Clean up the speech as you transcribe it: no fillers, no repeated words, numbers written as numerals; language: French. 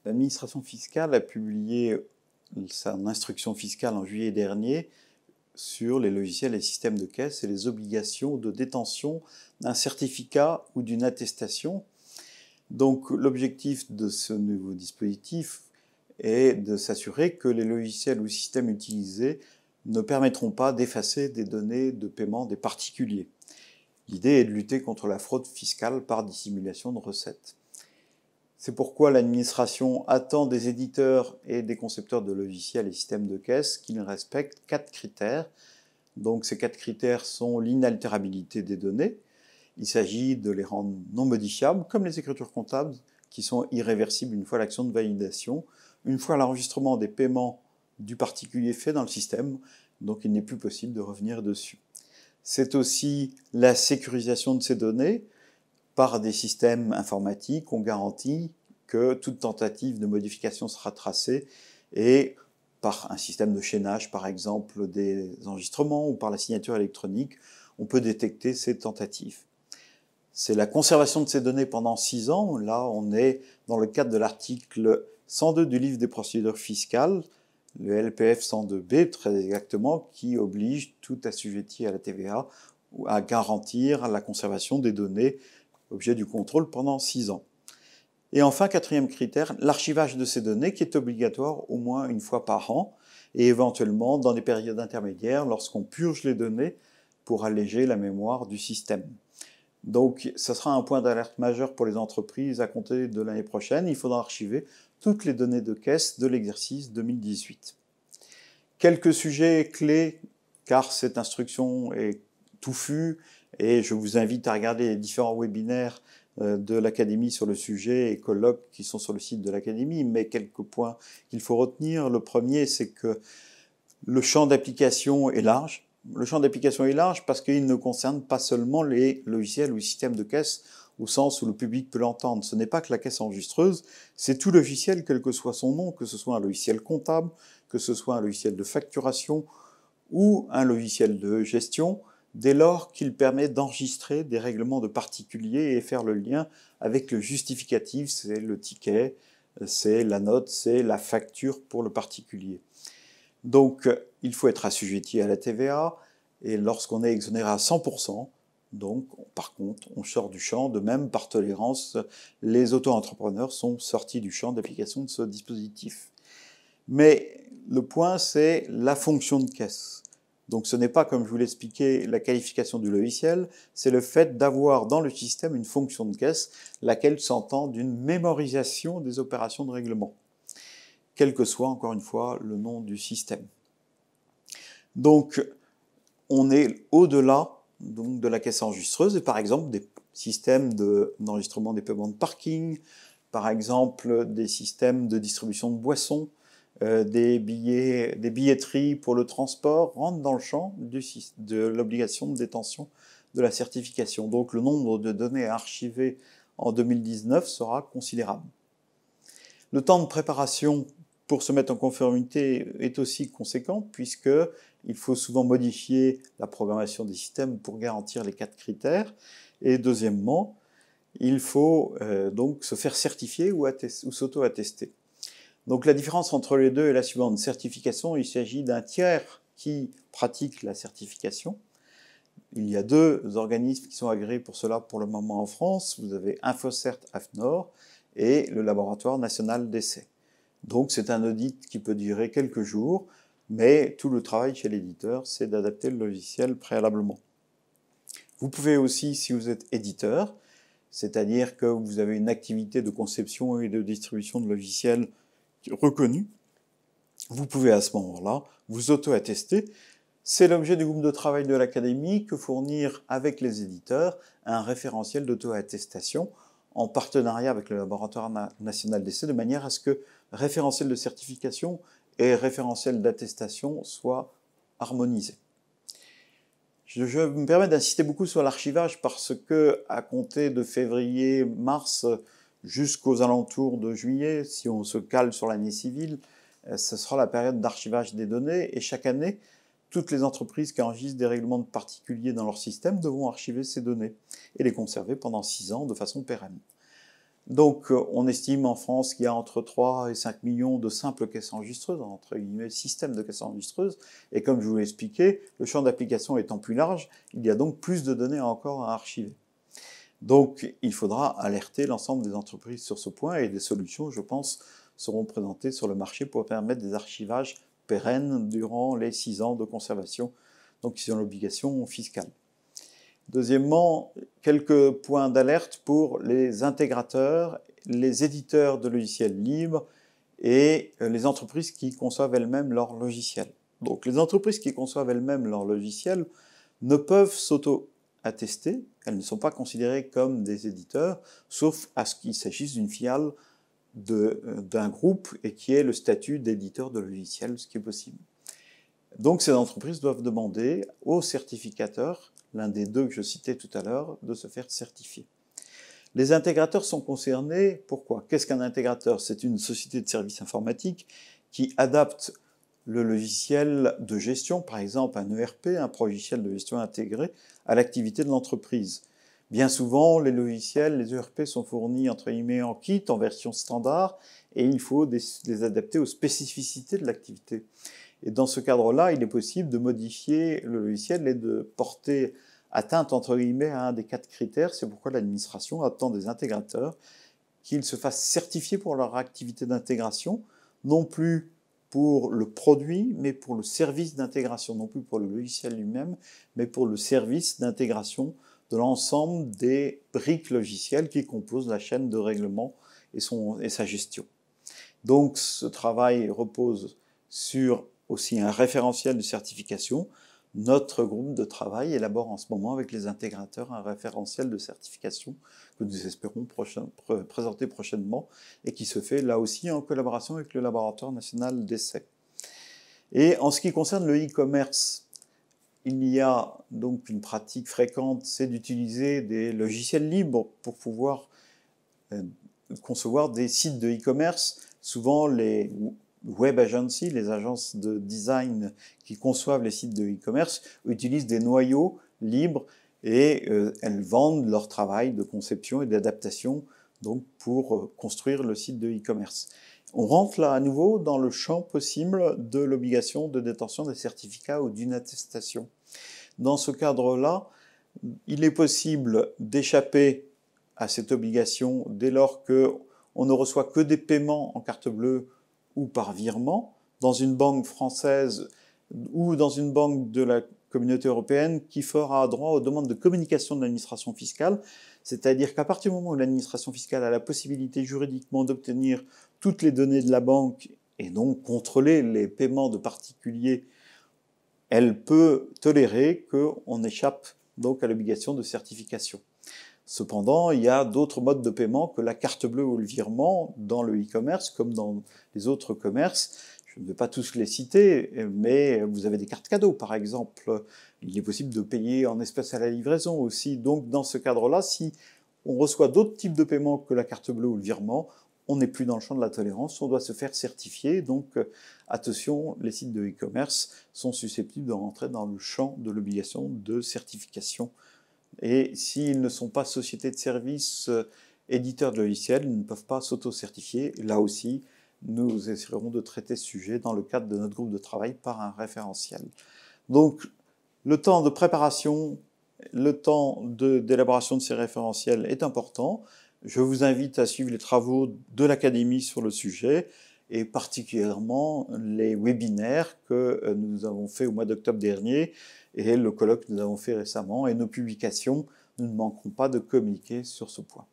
L'administration fiscale a publié son instruction fiscale en juillet dernier sur les logiciels et systèmes de caisse et les obligations de détention d'un certificat ou d'une attestation. Donc l'objectif de ce nouveau dispositif est de s'assurer que les logiciels ou systèmes utilisés ne permettront pas d'effacer des données de paiement des particuliers. L'idée est de lutter contre la fraude fiscale par dissimulation de recettes. C'est pourquoi l'administration attend des éditeurs et des concepteurs de logiciels et systèmes de caisse qu'ils respectent 4 critères. Donc ces 4 critères sont l'inaltérabilité des données. Il s'agit de les rendre non modifiables, comme les écritures comptables, qui sont irréversibles une fois l'action de validation, une fois l'enregistrement des paiements du particulier fait dans le système, donc il n'est plus possible de revenir dessus. C'est aussi la sécurisation de ces données par des systèmes informatiques. On garantit que toute tentative de modification sera tracée et par un système de chaînage, par exemple des enregistrements ou par la signature électronique, on peut détecter ces tentatives. C'est la conservation de ces données pendant 6 ans. Là, on est dans le cadre de l'article 102 du livre des procédures fiscales, le LPF 102B très exactement, qui oblige tout assujetti à la TVA à garantir la conservation des données objet du contrôle pendant 6 ans. Et enfin, 4e critère, l'archivage de ces données qui est obligatoire au moins une fois par an et éventuellement dans des périodes intermédiaires lorsqu'on purge les données pour alléger la mémoire du système. Donc, ce sera un point d'alerte majeur pour les entreprises à compter de l'année prochaine. Il faudra archiver toutes les données de caisse de l'exercice 2018. Quelques sujets clés, car cette instruction est touffue, et je vous invite à regarder les différents webinaires de l'Académie sur le sujet et colloques qui sont sur le site de l'Académie, mais quelques points qu'il faut retenir. Le premier, c'est que le champ d'application est large. Le champ d'application est large parce qu'il ne concerne pas seulement les logiciels ou les systèmes de caisse au sens où le public peut l'entendre. Ce n'est pas que la caisse enregistreuse, c'est tout logiciel, quel que soit son nom, que ce soit un logiciel comptable, que ce soit un logiciel de facturation ou un logiciel de gestion, dès lors qu'il permet d'enregistrer des règlements de particuliers et faire le lien avec le justificatif, c'est le ticket, c'est la note, c'est la facture pour le particulier. Donc, il faut être assujetti à la TVA, et lorsqu'on est exonéré à 100%, donc, par contre, on sort du champ. De même, par tolérance, les auto-entrepreneurs sont sortis du champ d'application de ce dispositif. Mais le point, c'est la fonction de caisse. Donc, ce n'est pas, comme je vous l'expliquais, la qualification du logiciel, c'est le fait d'avoir dans le système une fonction de caisse, laquelle s'entend d'une mémorisation des opérations de règlement, quel que soit, encore une fois, le nom du système. Donc, on est au-delà de la caisse enregistreuse, et par exemple des systèmes d'enregistrement des paiements de parking, par exemple des systèmes de distribution de boissons, des billetteries pour le transport rentrent dans le champ de l'obligation de détention de la certification. Donc le nombre de données à archiver en 2019 sera considérable. Le temps de préparation pour se mettre en conformité est aussi conséquent, puisqu'il faut souvent modifier la programmation des systèmes pour garantir les 4 critères. Et deuxièmement, il faut donc se faire certifier ou s'auto-attester. Donc la différence entre les deux est la suivante. Certification, il s'agit d'un tiers qui pratique la certification. Il y a 2 organismes qui sont agréés pour cela pour le moment en France. Vous avez InfoCert AFNOR et le Laboratoire National d'Essai. Donc c'est un audit qui peut durer quelques jours, mais tout le travail chez l'éditeur, c'est d'adapter le logiciel préalablement. Vous pouvez aussi, si vous êtes éditeur, c'est-à-dire que vous avez une activité de conception et de distribution de logiciels reconnue, vous pouvez à ce moment-là vous auto-attester. C'est l'objet du groupe de travail de l'Académie que fournir avec les éditeurs un référentiel d'auto-attestation en partenariat avec le Laboratoire National d'Essai, de manière à ce que référentiel de certification et référentiel d'attestation soient harmonisés. Je me permets d'insister beaucoup sur l'archivage parce que, à compter de février-mars jusqu'aux alentours de juillet, si on se cale sur l'année civile, ce sera la période d'archivage des données et chaque année, toutes les entreprises qui enregistrent des règlements de particuliers dans leur système devront archiver ces données et les conserver pendant 6 ans de façon pérenne. Donc, on estime en France qu'il y a entre 3 et 5 millions de simples caisses enregistreuses, entre guillemets, systèmes de caisses enregistreuses. Et comme je vous l'ai expliqué, le champ d'application étant plus large, il y a donc plus de données encore à archiver. Donc, il faudra alerter l'ensemble des entreprises sur ce point et des solutions, je pense, seront présentées sur le marché pour permettre des archivages pérennes durant les 6 ans de conservation, donc ils ont l'obligation fiscale. Deuxièmement, quelques points d'alerte pour les intégrateurs, les éditeurs de logiciels libres et les entreprises qui conçoivent elles-mêmes leurs logiciels. Donc les entreprises qui conçoivent elles-mêmes leurs logiciels ne peuvent s'auto-attester, elles ne sont pas considérées comme des éditeurs, sauf à ce qu'il s'agisse d'une filiale d'un groupe et qui ait le statut d'éditeur de logiciels, ce qui est possible. Donc ces entreprises doivent demander aux certificateurs, l'un des deux que je citais tout à l'heure, de se faire certifier. Les intégrateurs sont concernés, pourquoi? Qu'est-ce qu'un intégrateur? C'est une société de services informatiques qui adapte le logiciel de gestion, par exemple un ERP, un logiciel de gestion intégré, à l'activité de l'entreprise. Bien souvent, les logiciels, les ERP sont fournis entre guillemets en kit, en version standard, et il faut les adapter aux spécificités de l'activité. Et dans ce cadre-là, il est possible de modifier le logiciel et de porter atteinte, entre guillemets, à un des 4 critères. C'est pourquoi l'administration attend des intégrateurs qu'ils se fassent certifier pour leur activité d'intégration, non plus pour le produit, mais pour le service d'intégration, non plus pour le logiciel lui-même, mais pour le service d'intégration de l'ensemble des briques logicielles qui composent la chaîne de règlement et sa gestion. Donc ce travail repose sur aussi un référentiel de certification. Notre groupe de travail élabore en ce moment avec les intégrateurs un référentiel de certification que nous espérons présenter prochainement et qui se fait là aussi en collaboration avec le Laboratoire national d'essai. Et en ce qui concerne le e-commerce, il y a donc une pratique fréquente, c'est d'utiliser des logiciels libres pour pouvoir concevoir des sites de e-commerce. Souvent, les web agencies, les agences de design qui conçoivent les sites de e-commerce, utilisent des noyaux libres et elles vendent leur travail de conception et d'adaptation donc pour construire le site de e-commerce. On rentre là à nouveau dans le champ possible de l'obligation de détention des certificats ou d'une attestation. Dans ce cadre-là, il est possible d'échapper à cette obligation dès lors qu'on ne reçoit que des paiements en carte bleue ou par virement dans une banque française ou dans une banque de la Communauté européenne qui fera droit aux demandes de communication de l'administration fiscale, c'est-à-dire qu'à partir du moment où l'administration fiscale a la possibilité juridiquement d'obtenir toutes les données de la banque et donc contrôler les paiements de particuliers, elle peut tolérer qu'on échappe donc à l'obligation de certification. Cependant, il y a d'autres modes de paiement que la carte bleue ou le virement dans le e-commerce, comme dans les autres commerces. Je ne vais pas tous les citer, mais vous avez des cartes cadeaux, par exemple. Il est possible de payer en espèces à la livraison aussi. Donc, dans ce cadre-là, si on reçoit d'autres types de paiements que la carte bleue ou le virement, on n'est plus dans le champ de la tolérance, on doit se faire certifier. Donc, attention, les sites de e-commerce sont susceptibles de rentrer dans le champ de l'obligation de certification. Et s'ils ne sont pas sociétés de services, éditeurs de logiciels, ils ne peuvent pas s'auto-certifier. Là aussi, nous essaierons de traiter ce sujet dans le cadre de notre groupe de travail par un référentiel. Donc, le temps de préparation, le temps d'élaboration de ces référentiels est important. Je vous invite à suivre les travaux de l'Académie sur le sujet et particulièrement les webinaires que nous avons faits au mois d'octobre dernier et le colloque que nous avons fait récemment et nos publications. Nous ne manquerons pas de communiquer sur ce point.